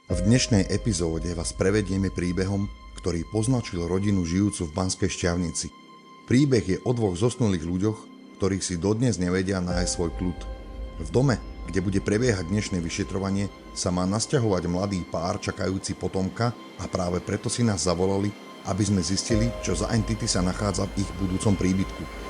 V dnešnej epizóde vás prevedieme príbehom, ktorý poznačil rodinu žijúcu v Banskej Štiavnici. Príbeh je o dvoch zosnulých ľuďoch, ktorých si dodnes nevedia nájsť svoj kľud. V dome, kde bude prebiehať dnešné vyšetrovanie, sa má nasťahovať mladý pár čakajúci potomka a práve preto si nás zavolali, aby sme zistili, čo za entity sa nachádza v ich budúcom príbytku.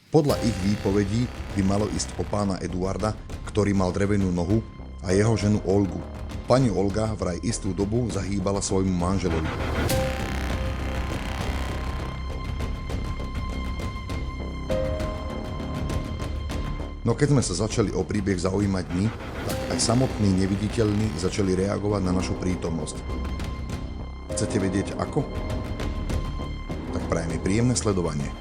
Podľa ich výpovedí by malo ísť o pána Eduarda, ktorý mal drevenú nohu, a jeho ženu Olgu. Pani Olga vraj istú dobu zahýbala svojmu manželovi. No keď sme sa začali o príbeh zaujímať my, tak aj samotní neviditeľní začali reagovať na našu prítomnosť. Chcete vedieť ako? Tak prajem mi príjemné sledovanie.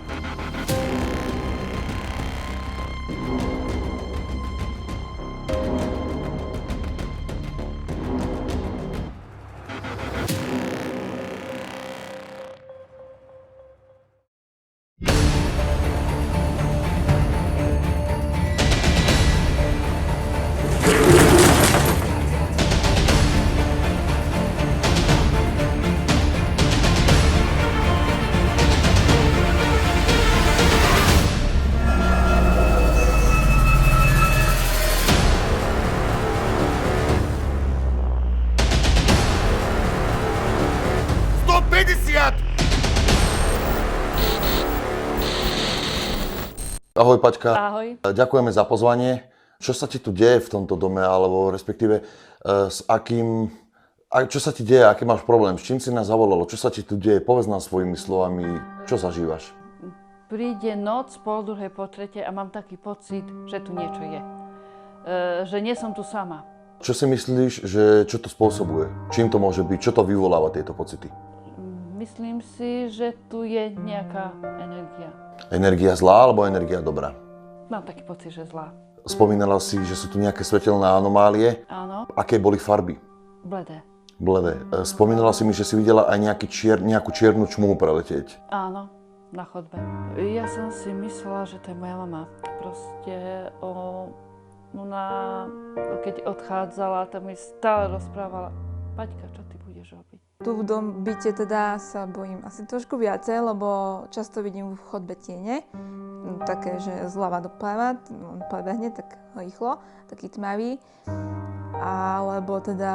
Ahoj, Paťka. Ahoj. Ďakujeme za pozvanie. Čo sa ti tu deje v tomto dome, alebo respektíve čo sa ti deje, aký máš problém, s čím si nás zavolalo, čo sa ti tu deje, povedz nám svojimi slovami, čo zažívaš. Príde noc, 2:30 po 3 a mám taký pocit, že tu niečo je. Že nie som tu sama. Čo si myslíš, že čo to spôsobuje? Čím to môže byť? Čo to vyvoláva, tieto pocity? Myslím si, že tu je nejaká energia. Energia zlá alebo energia dobrá? Mám taký pocit, že zlá. Spomínala si, že sú tu nejaké svetelné anomálie. Áno. Aké boli farby? Bledé. Bledé. Spomínala si mi, že si videla aj nejakú čiernu čmuhu preletieť. Áno, na chodbe. Ja som si myslela, že to je moja mama. Proste ona, keď odchádzala, tam mi stále rozprávala: Paťka, čo ty budeš robiť? Tu v byte teda sa bojím asi trošku viacej, lebo často vidím v chodbe tiene. Také, že zľava doprava, on prebehne tak rýchlo, taký tmavý. Alebo teda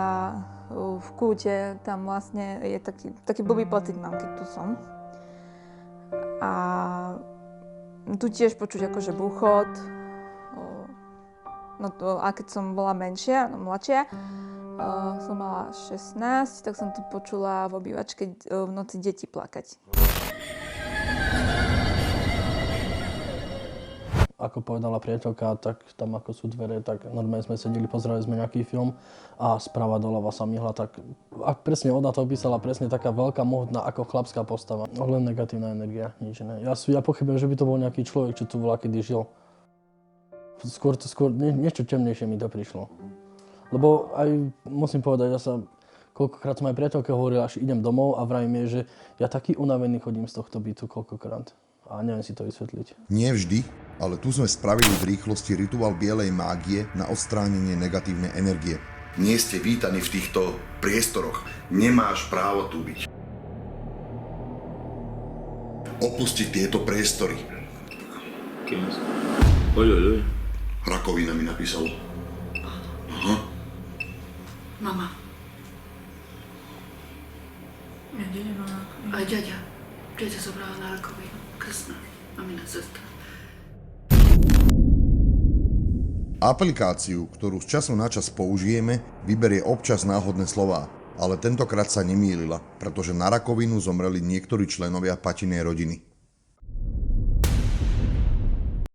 v kúte tam vlastne je taký blbý pocit mám, keď tu som. A tu tiež počuť akože buchot. No to, a keď som bola mladšia, som mala 16, tak som tu počula v obývačke v noci deti plakať. Ako povedala priateľka, tak tam ako sú dvere, tak normálne sme sedeli, pozerali sme nejaký film a sprava doľava sa myhla, tak a presne ona to opísala, presne taká veľká, mohutná ako chlapská postava. Len negatívna energia, nič iné. Ja pochybujem, že by to bol nejaký človek, čo tu bola, kedy žil. Skôr niečo temnejšie mi to prišlo. Lebo aj musím povedať, koľkokrát som aj priateľke hovoril, až idem domov a vrajím jej, že ja taký unavený chodím z tohto bytu koľkokrát. A neviem si to vysvetliť. Nie vždy, ale tu sme spravili v rýchlosti rituál bielej mágie na odstránenie negatívnej energie. Nie ste vítaní v týchto priestoroch. Nemáš právo tu byť. Opustiť tieto priestory. Oj. Rakovina mi napísal. Aha. Mama. Ja, dede mama. Aj ďaďa. Ďaďa zobrala na rakovinu. Krstná. Mamina sestra. Aplikáciu, ktorú z času na čas použijeme, vyberie občas náhodné slová, ale tentokrát sa nemýlila, pretože na rakovinu zomreli niektorí členovia Patinej rodiny.